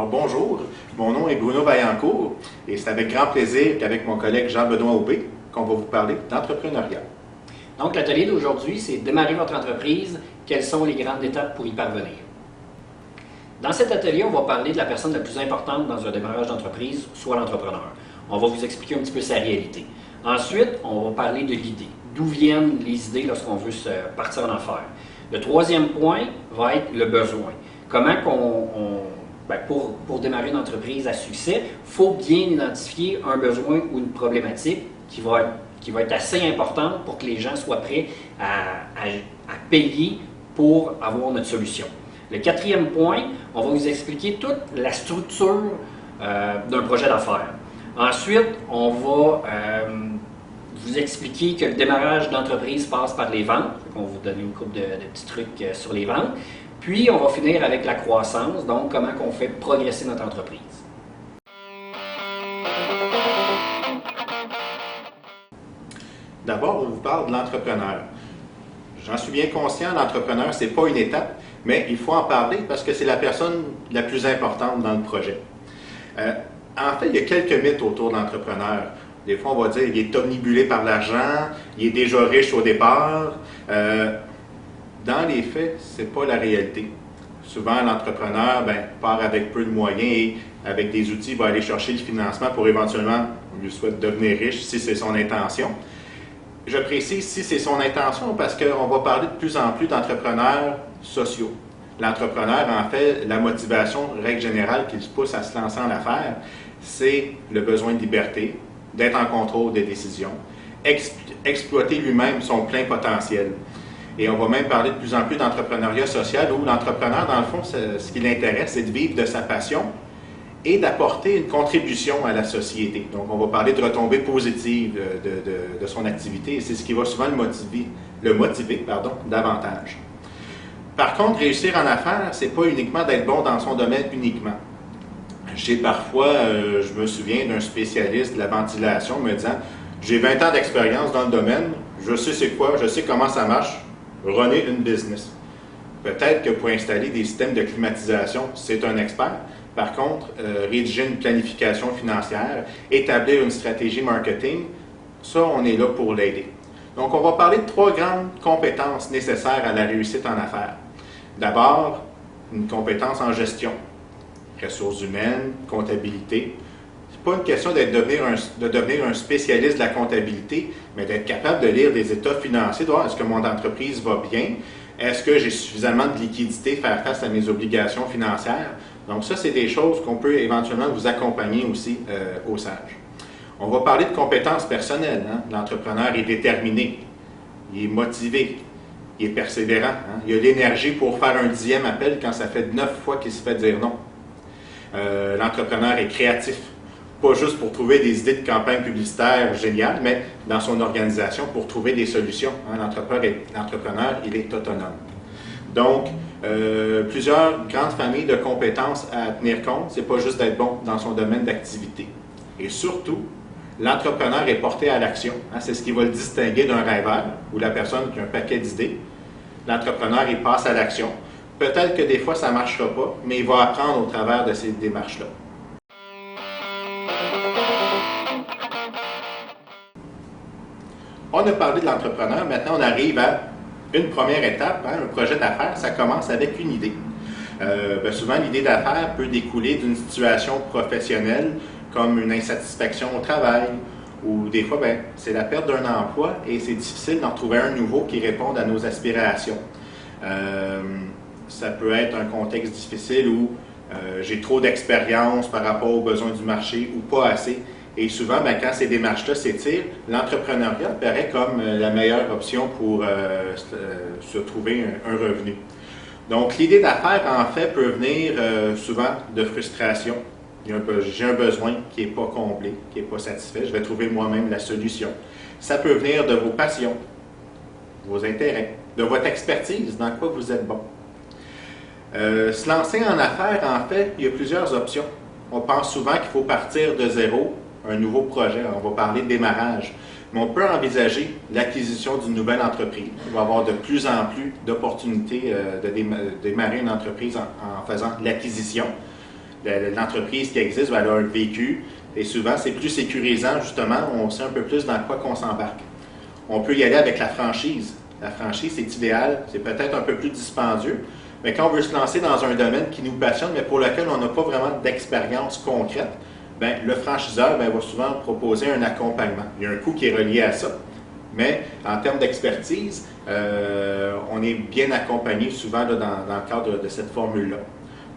Alors bonjour, mon nom est Bruno Vaillancourt et c'est avec grand plaisir qu'avec mon collègue Jean-Benoît Aubé qu'on va vous parler d'entrepreneuriat. Donc l'atelier d'aujourd'hui, c'est démarrer votre entreprise, quelles sont les grandes étapes pour y parvenir. Dans cet atelier, on va parler de la personne la plus importante dans un démarrage d'entreprise, soit l'entrepreneur. On va vous expliquer un petit peu sa réalité. Ensuite, on va parler de l'idée. D'où viennent les idées lorsqu'on veut se partir en affaires. Le troisième point va être le besoin. Comment pour démarrer une entreprise à succès, il faut bien identifier un besoin ou une problématique qui va être assez importante pour que les gens soient prêts à payer pour avoir notre solution. Le quatrième point, on va vous expliquer toute la structure d'un projet d'affaires. Ensuite, on va vous expliquer que le démarrage d'entreprise passe par les ventes. On va vous donner une couple de petits trucs sur les ventes. Puis, on va finir avec la croissance, donc comment on fait progresser notre entreprise. D'abord, on vous parle de l'entrepreneur. J'en suis bien conscient, l'entrepreneur, ce n'est pas une étape, mais il faut en parler parce que c'est la personne la plus importante dans le projet. En fait, il y a quelques mythes autour de l'entrepreneur. Des fois, on va dire qu'il est omnibulé par l'argent, il est déjà riche au départ. Dans les faits, ce n'est pas la réalité. Souvent, l'entrepreneur part avec peu de moyens et avec des outils, il va aller chercher le financement pour éventuellement, on lui souhaite devenir riche si c'est son intention. Je précise si c'est son intention parce qu'on va parler de plus en plus d'entrepreneurs sociaux. L'entrepreneur, en fait, la motivation, règle générale, qui le pousse à se lancer en affaires, c'est le besoin de liberté, d'être en contrôle des décisions, exploiter lui-même son plein potentiel. Et on va même parler de plus en plus d'entrepreneuriat social où l'entrepreneur, dans le fond, ce qui l'intéresse, c'est de vivre de sa passion et d'apporter une contribution à la société. Donc, on va parler de retombées positives de son activité et c'est ce qui va souvent le motiver davantage. Par contre, réussir en affaires, ce n'est pas uniquement d'être bon dans son domaine uniquement. J'ai parfois, je me souviens d'un spécialiste de la ventilation me disant « J'ai 20 ans d'expérience dans le domaine, je sais c'est quoi, je sais comment ça marche, runner une business. » Peut-être que pour installer des systèmes de climatisation, c'est un expert. Par contre, rédiger une planification financière, établir une stratégie marketing, ça, on est là pour l'aider. Donc, on va parler de 3 grandes compétences nécessaires à la réussite en affaires. D'abord, une compétence en gestion, ressources humaines, comptabilité. Ce n'est pas une question de devenir un spécialiste de la comptabilité, mais d'être capable de lire des états financiers, de voir est-ce que mon entreprise va bien, est-ce que j'ai suffisamment de liquidité pour faire face à mes obligations financières. Donc ça, c'est des choses qu'on peut éventuellement vous accompagner aussi au SAGE. On va parler de compétences personnelles. L'entrepreneur est déterminé, il est motivé, il est persévérant. Il a l'énergie pour faire un 10e appel quand ça fait 9 fois qu'il se fait dire non. L'entrepreneur est créatif, pas juste pour trouver des idées de campagne publicitaire géniales, mais dans son organisation pour trouver des solutions. L'entrepreneur, il est autonome. Donc, plusieurs grandes familles de compétences à tenir compte, c'est pas juste d'être bon dans son domaine d'activité. Et surtout, l'entrepreneur est porté à l'action. C'est ce qui va le distinguer d'un rêveur ou la personne qui a un paquet d'idées. L'entrepreneur, il passe à l'action. Peut-être que des fois, ça ne marchera pas, mais il va apprendre au travers de ces démarches-là. On a parlé de l'entrepreneur, maintenant on arrive à une première étape, un projet d'affaires, ça commence avec une idée. Souvent, l'idée d'affaires peut découler d'une situation professionnelle comme une insatisfaction au travail ou des fois, c'est la perte d'un emploi et c'est difficile d'en trouver un nouveau qui réponde à nos aspirations. Ça peut être un contexte difficile où j'ai trop d'expérience par rapport aux besoins du marché ou pas assez. Et souvent, quand ces démarches-là s'étirent, l'entrepreneuriat paraît comme la meilleure option pour se trouver un revenu. Donc, l'idée d'affaires, en fait, peut venir souvent de frustration. J'ai un besoin qui n'est pas comblé, qui n'est pas satisfait. Je vais trouver moi-même la solution. Ça peut venir de vos passions, vos intérêts, de votre expertise, dans quoi vous êtes bon. Se lancer en affaires, en fait, il y a plusieurs options. On pense souvent qu'il faut partir de zéro, un nouveau projet. On va parler de démarrage. Mais on peut envisager l'acquisition d'une nouvelle entreprise. Il va y avoir de plus en plus d'opportunités de démarrer une entreprise en faisant l'acquisition. l'entreprise qui existe, elle a un vécu, et souvent c'est plus sécurisant, justement, on sait un peu plus dans quoi qu'on s'embarque. On peut y aller avec la franchise. La franchise, c'est idéal, c'est peut-être un peu plus dispendieux, mais quand on veut se lancer dans un domaine qui nous passionne, mais pour lequel on n'a pas vraiment d'expérience concrète, bien, le franchiseur va souvent proposer un accompagnement. Il y a un coût qui est relié à ça, mais en termes d'expertise, on est bien accompagné souvent là, dans le cadre de cette formule-là.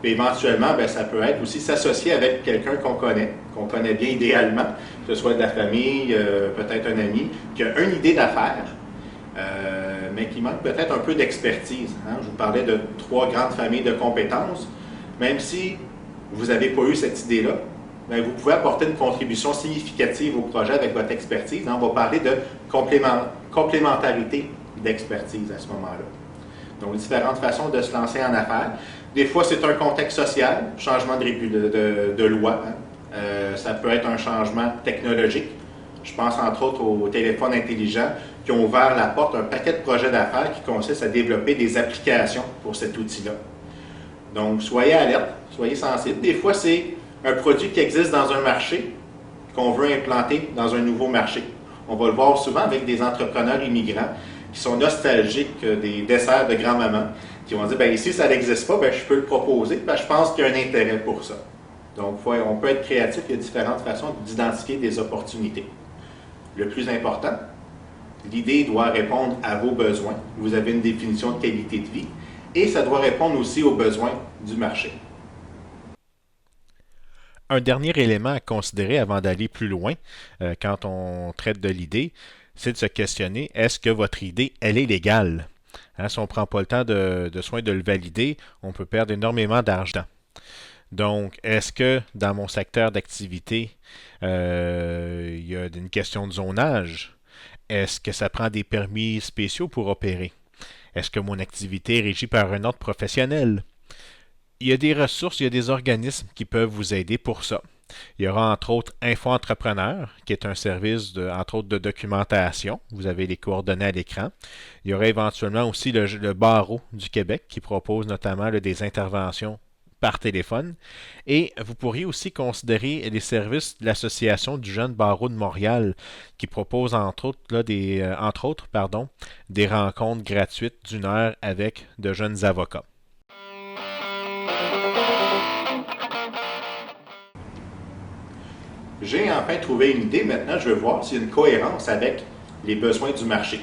Puis éventuellement, bien, ça peut être aussi s'associer avec quelqu'un qu'on connaît bien idéalement, que ce soit de la famille, peut-être un ami, qui a une idée d'affaires, mais qui manque peut-être un peu d'expertise. Hein? Je vous parlais de 3 grandes familles de compétences. Même si vous n'avez pas eu cette idée-là, bien, vous pouvez apporter une contribution significative au projet avec votre expertise. Hein? On va parler de complémentarité d'expertise à ce moment-là. Donc, différentes façons de se lancer en affaires. Des fois, c'est un contexte social, changement de loi. Hein? Ça peut être un changement technologique. Je pense entre autres aux téléphones intelligents qui ont ouvert la porte à un paquet de projets d'affaires qui consistent à développer des applications pour cet outil-là. Donc, soyez alerte, soyez sensibles. Des fois, c'est un produit qui existe dans un marché qu'on veut implanter dans un nouveau marché. On va le voir souvent avec des entrepreneurs immigrants qui sont nostalgiques des desserts de grand-maman, qui vont dire, bien ici, ça n'existe pas, bien, je peux le proposer, bien, je pense qu'il y a un intérêt pour ça. Donc, on peut être créatif, il y a différentes façons d'identifier des opportunités. Le plus important, l'idée doit répondre à vos besoins. Vous avez une définition de qualité de vie et ça doit répondre aussi aux besoins du marché. Un dernier élément à considérer avant d'aller plus loin quand on traite de l'idée, c'est de se questionner, est-ce que votre idée, elle est légale? Hein, si on ne prend pas le temps de soin de le valider, on peut perdre énormément d'argent. Donc, est-ce que dans mon secteur d'activité, il y a une question de zonage? Est-ce que ça prend des permis spéciaux pour opérer? Est-ce que mon activité est régie par un ordre professionnel? Il y a des ressources, il y a des organismes qui peuvent vous aider pour ça. Il y aura entre autres Info Entrepreneur, qui est un service entre autres de documentation. Vous avez les coordonnées à l'écran. Il y aura éventuellement aussi le Barreau du Québec qui propose notamment des interventions par téléphone. Et vous pourriez aussi considérer les services de l'Association du Jeune Barreau de Montréal qui propose entre autres des rencontres gratuites d'1 heure avec de jeunes avocats. J'ai enfin trouvé une idée. Maintenant, je veux voir s'il y a une cohérence avec les besoins du marché.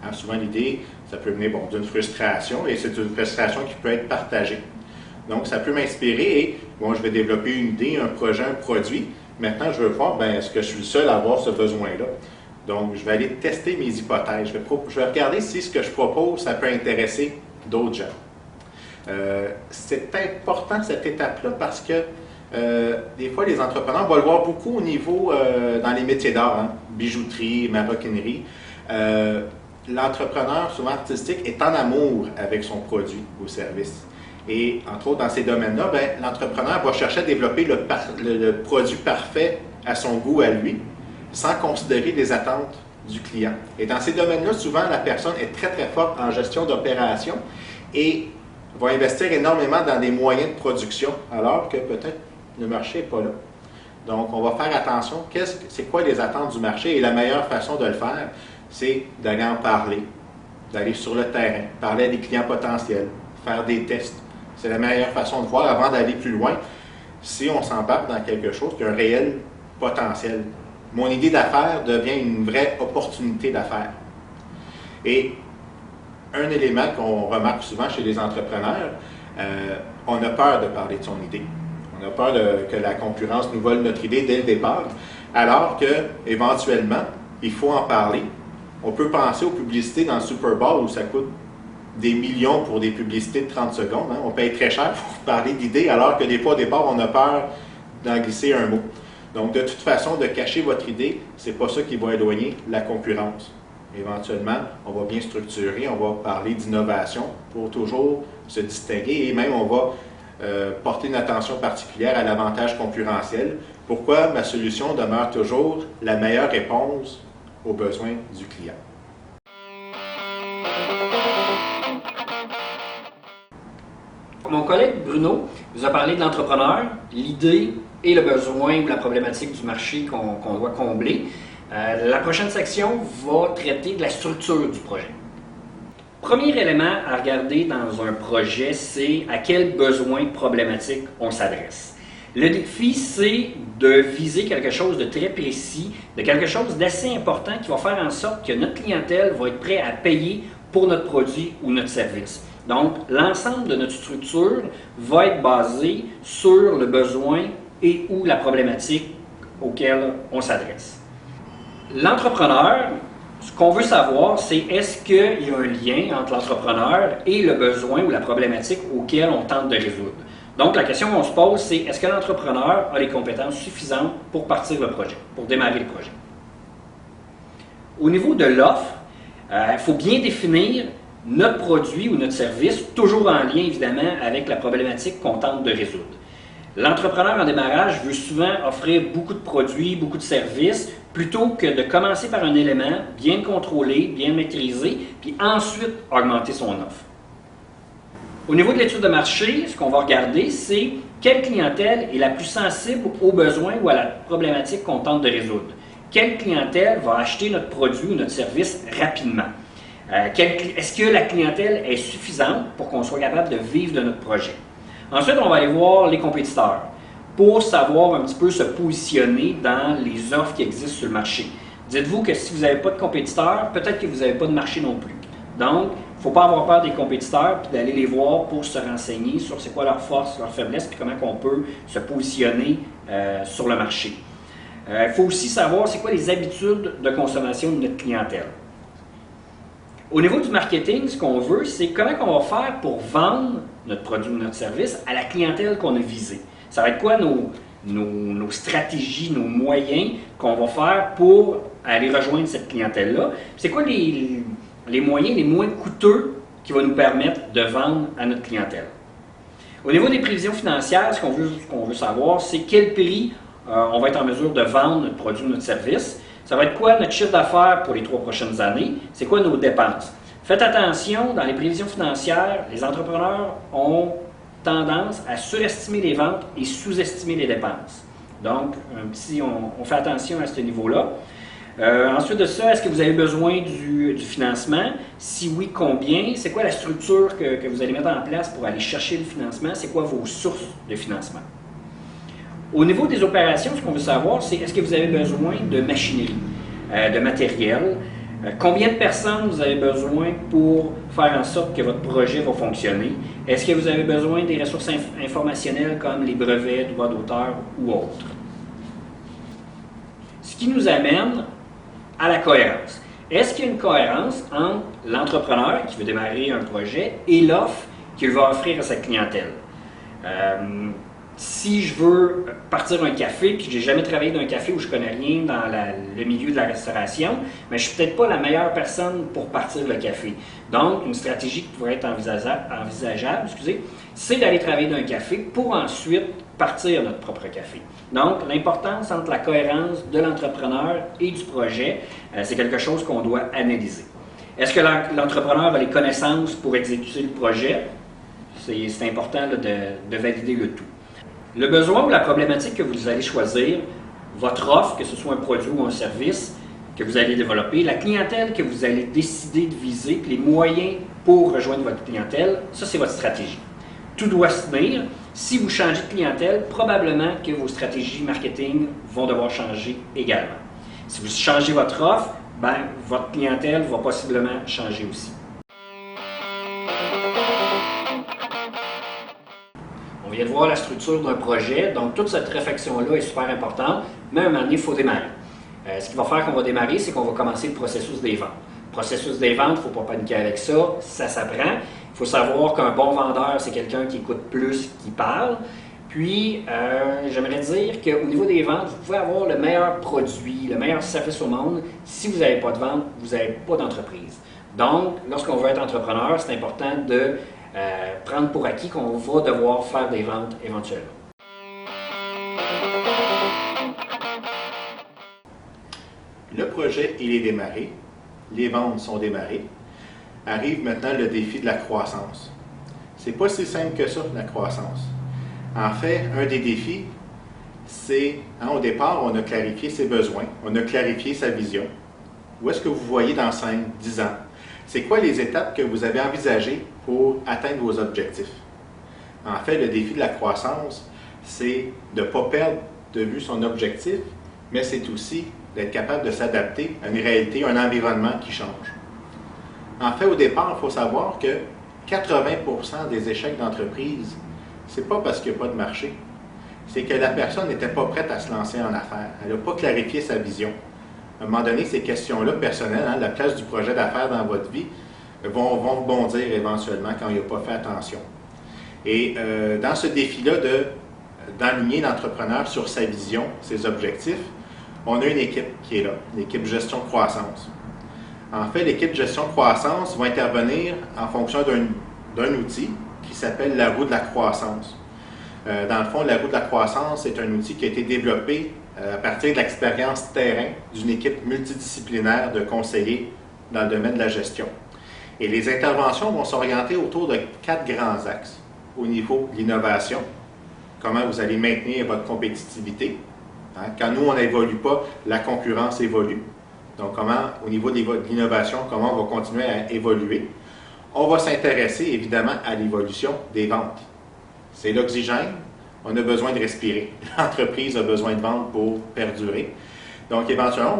Hein, souvent, l'idée, ça peut venir d'une frustration et c'est une frustration qui peut être partagée. Donc, ça peut m'inspirer et je vais développer une idée, un projet, un produit. Maintenant, je veux voir, est-ce que je suis le seul à avoir ce besoin-là? Donc, je vais aller tester mes hypothèses. Je vais regarder si ce que je propose, ça peut intéresser d'autres gens. C'est important, cette étape-là, parce que des fois, les entrepreneurs, on va le voir beaucoup au niveau dans les métiers d'art, hein, bijouterie, maroquinerie. L'entrepreneur, souvent artistique, est en amour avec son produit ou service. Et entre autres, dans ces domaines-là, l'entrepreneur va chercher à développer le produit parfait à son goût, à lui, sans considérer les attentes du client. Et dans ces domaines-là, souvent, la personne est très, très forte en gestion d'opération et va investir énormément dans des moyens de production, alors que peut-être le marché n'est pas là. Donc, on va faire attention. C'est quoi les attentes du marché? Et la meilleure façon de le faire, c'est d'aller en parler, d'aller sur le terrain, parler à des clients potentiels, faire des tests. C'est la meilleure façon de voir avant d'aller plus loin si on s'embarque dans quelque chose qui a un réel potentiel. Mon idée d'affaires devient une vraie opportunité d'affaires. Et un élément qu'on remarque souvent chez les entrepreneurs, on a peur de parler de son idée. On a peur que la concurrence nous vole notre idée dès le départ, alors qu'éventuellement, il faut en parler. On peut penser aux publicités dans le Super Bowl où ça coûte des millions pour des publicités de 30 secondes. Hein. On paye très cher pour parler d'idées, alors que des fois, au départ, on a peur d'en glisser un mot. Donc, de toute façon, de cacher votre idée, c'est pas ça qui va éloigner la concurrence. Éventuellement, on va bien structurer, on va parler d'innovation pour toujours se distinguer et même on va porter une attention particulière à l'avantage concurrentiel. Pourquoi ma solution demeure toujours la meilleure réponse aux besoins du client. Mon collègue Bruno vous a parlé de l'entrepreneur, l'idée et le besoin ou la problématique du marché qu'on doit combler. La prochaine section va traiter de la structure du projet. Premier élément à regarder dans un projet, c'est à quel besoin problématique on s'adresse. Le défi, c'est de viser quelque chose de très précis, de quelque chose d'assez important qui va faire en sorte que notre clientèle va être prête à payer pour notre produit ou notre service. Donc, l'ensemble de notre structure va être basé sur le besoin et ou la problématique auquel on s'adresse. L'entrepreneur, ce qu'on veut savoir, c'est est-ce qu'il y a un lien entre l'entrepreneur et le besoin ou la problématique auquel on tente de résoudre. Donc, la question qu'on se pose, c'est est-ce que l'entrepreneur a les compétences suffisantes pour partir le projet, pour démarrer le projet. Au niveau de l'offre, il faut bien définir notre produit ou notre service, toujours en lien évidemment avec la problématique qu'on tente de résoudre. L'entrepreneur en démarrage veut souvent offrir beaucoup de produits, beaucoup de services, plutôt que de commencer par un élément bien contrôlé, bien maîtrisé, puis ensuite augmenter son offre. Au niveau de l'étude de marché, ce qu'on va regarder, c'est quelle clientèle est la plus sensible aux besoins ou à la problématique qu'on tente de résoudre. Quelle clientèle va acheter notre produit ou notre service rapidement? Est-ce que la clientèle est suffisante pour qu'on soit capable de vivre de notre projet? Ensuite, on va aller voir les compétiteurs pour savoir un petit peu se positionner dans les offres qui existent sur le marché. Dites-vous que si vous n'avez pas de compétiteurs, peut-être que vous n'avez pas de marché non plus. Donc, il ne faut pas avoir peur des compétiteurs puis d'aller les voir pour se renseigner sur c'est quoi leurs forces, leurs faiblesses puis comment on peut se positionner sur le marché. Il faut aussi savoir c'est quoi les habitudes de consommation de notre clientèle. Au niveau du marketing, ce qu'on veut, c'est comment on va faire pour vendre notre produit ou notre service à la clientèle qu'on a visée. Ça va être quoi nos stratégies, nos moyens qu'on va faire pour aller rejoindre cette clientèle-là? C'est quoi les moyens les moins coûteux qui vont nous permettre de vendre à notre clientèle? Au niveau des prévisions financières, ce qu'on veut savoir, c'est quel prix on va être en mesure de vendre notre produit ou notre service. Ça va être quoi notre chiffre d'affaires pour les 3 prochaines années? C'est quoi nos dépenses? Faites attention, dans les prévisions financières, les entrepreneurs ont tendance à surestimer les ventes et sous-estimer les dépenses. Donc, on fait attention à ce niveau-là. Ensuite de ça, est-ce que vous avez besoin du financement? Si oui, combien? C'est quoi la structure que vous allez mettre en place pour aller chercher le financement? C'est quoi vos sources de financement? Au niveau des opérations, ce qu'on veut savoir, c'est est-ce que vous avez besoin de machinerie, de matériel? Combien de personnes vous avez besoin pour faire en sorte que votre projet va fonctionner? Est-ce que vous avez besoin des ressources informationnelles comme les brevets, droits d'auteur ou autres? Ce qui nous amène à la cohérence. Est-ce qu'il y a une cohérence entre l'entrepreneur qui veut démarrer un projet et l'offre qu'il va offrir à sa clientèle? Si je veux partir un café, puis que j'ai jamais travaillé dans un café où je connais rien dans le milieu de la restauration, mais je suis peut-être pas la meilleure personne pour partir le café. Donc, une stratégie qui pourrait être envisageable, c'est d'aller travailler dans un café pour ensuite partir notre propre café. Donc, l'importance entre la cohérence de l'entrepreneur et du projet, c'est quelque chose qu'on doit analyser. Est-ce que l'entrepreneur a les connaissances pour exécuter le projet? C'est important là, de valider le tout. Le besoin ou la problématique que vous allez choisir, votre offre, que ce soit un produit ou un service que vous allez développer, la clientèle que vous allez décider de viser, puis les moyens pour rejoindre votre clientèle, ça c'est votre stratégie. Tout doit se tenir. Si vous changez de clientèle, probablement que vos stratégies marketing vont devoir changer également. Si vous changez votre offre, votre clientèle va possiblement changer aussi. On vient de voir la structure d'un projet, donc toute cette réflexion-là est super importante, mais à un moment donné, il faut démarrer. Ce qui va faire qu'on va démarrer, c'est qu'on va commencer le processus des ventes. Le processus des ventes, il ne faut pas paniquer avec ça, ça s'apprend. Il faut savoir qu'un bon vendeur, c'est quelqu'un qui écoute plus qu'il parle. Puis, j'aimerais dire qu'au niveau des ventes, vous pouvez avoir le meilleur produit, le meilleur service au monde. Si vous n'avez pas de vente, vous n'avez pas d'entreprise. Donc, lorsqu'on veut être entrepreneur, c'est important de prendre pour acquis qu'on va devoir faire des ventes éventuellement. Le projet, il est démarré. Les ventes sont démarrées. Arrive maintenant le défi de la croissance. C'est pas si simple que ça, la croissance. En fait, un des défis, c'est, au départ, on a clarifié ses besoins, on a clarifié sa vision. Où est-ce que vous voyez dans 5, 10 ans? C'est quoi les étapes que vous avez envisagées pour atteindre vos objectifs? En fait, le défi de la croissance, c'est de ne pas perdre de vue son objectif, mais c'est aussi d'être capable de s'adapter à une réalité, un environnement qui change. En fait, au départ, il faut savoir que 80% des échecs d'entreprise, ce n'est pas parce qu'il n'y a pas de marché, c'est que la personne n'était pas prête à se lancer en affaires. Elle n'a pas clarifié sa vision. À un moment donné, ces questions-là personnelles, la place du projet d'affaires dans votre vie, vont rebondir éventuellement quand il n'a pas fait attention. Et dans ce défi-là d'enligner l'entrepreneur sur sa vision, ses objectifs, on a une équipe qui est là, l'équipe gestion croissance. En fait, l'équipe gestion croissance va intervenir en fonction d'un outil qui s'appelle la roue de la croissance. Dans le fond, la roue de la croissance est un outil qui a été développé à partir de l'expérience terrain d'une équipe multidisciplinaire de conseillers dans le domaine de la gestion. Et les interventions vont s'orienter autour de 4 grands axes. Au niveau de l'innovation, comment vous allez maintenir votre compétitivité. Quand nous, on n'évolue pas, la concurrence évolue. Donc, comment, au niveau de l'innovation, comment on va continuer à évoluer. On va s'intéresser, évidemment, à l'évolution des ventes. C'est l'oxygène, on a besoin de respirer. L'entreprise a besoin de vendre pour perdurer. Donc, éventuellement,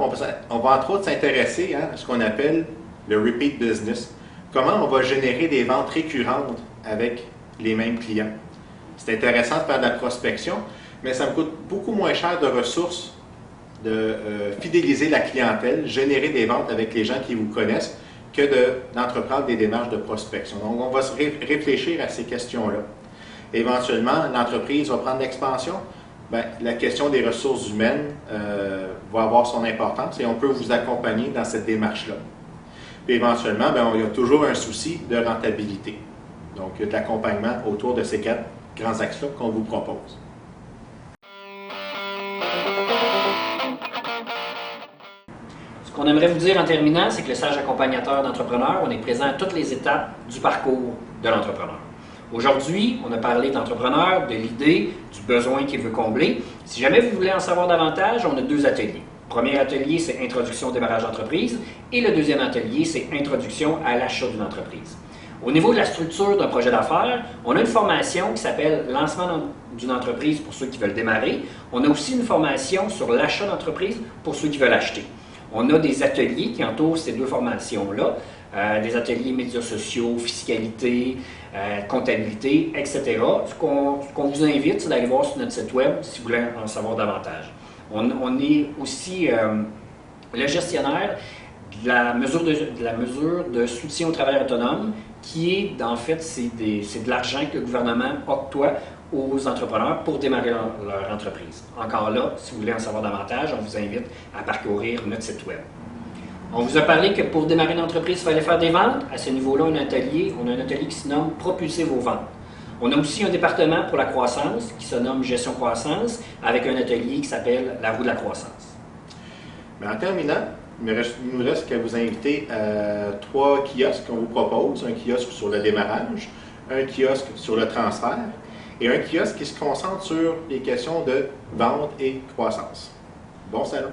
on va entre autres s'intéresser à ce qu'on appelle le repeat business. Comment on va générer des ventes récurrentes avec les mêmes clients. C'est intéressant de faire de la prospection, mais ça me coûte beaucoup moins cher de ressources de fidéliser la clientèle, générer des ventes avec les gens qui vous connaissent, que d'entreprendre des démarches de prospection. Donc, on va se réfléchir à ces questions-là. Éventuellement, l'entreprise va prendre l'expansion. Bien, la question des ressources humaines va avoir son importance et on peut vous accompagner dans cette démarche-là. Puis éventuellement, bien, il y a toujours un souci de rentabilité. Donc, il y a de l'accompagnement autour de ces 4 grands axes-là qu'on vous propose. Ce qu'on aimerait vous dire en terminant, c'est que le sage accompagnateur d'entrepreneurs, on est présent à toutes les étapes du parcours de l'entrepreneur. Aujourd'hui, on a parlé d'entrepreneur, de l'idée, du besoin qu'il veut combler. Si jamais vous voulez en savoir davantage, on a 2 ateliers. Le premier atelier, c'est Introduction au démarrage d'entreprise et le deuxième atelier, c'est Introduction à l'achat d'une entreprise. Au niveau de la structure d'un projet d'affaires, on a une formation qui s'appelle Lancement d'une entreprise pour ceux qui veulent démarrer. On a aussi une formation sur l'achat d'entreprise pour ceux qui veulent acheter. On a des ateliers qui entourent ces 2 formations-là, des ateliers médias sociaux, fiscalité, comptabilité, etc. Ce qu'on vous invite, c'est d'aller voir sur notre site web si vous voulez en savoir davantage. On est aussi le gestionnaire de la mesure de soutien au travail autonome, qui est, en fait, c'est de l'argent que le gouvernement octroie aux entrepreneurs pour démarrer leur entreprise. Encore là, si vous voulez en savoir davantage, on vous invite à parcourir notre site web. On vous a parlé que pour démarrer une entreprise, il fallait faire des ventes. À ce niveau-là, on a un atelier qui se nomme « Propulser vos ventes ». On a aussi un département pour la croissance qui se nomme « Gestion croissance » avec un atelier qui s'appelle « La roue de la croissance ». Mais en terminant, il nous reste qu'à vous inviter à 3 kiosques qu'on vous propose. Un kiosque sur le démarrage, un kiosque sur le transfert et un kiosque qui se concentre sur les questions de vente et croissance. Bon salon!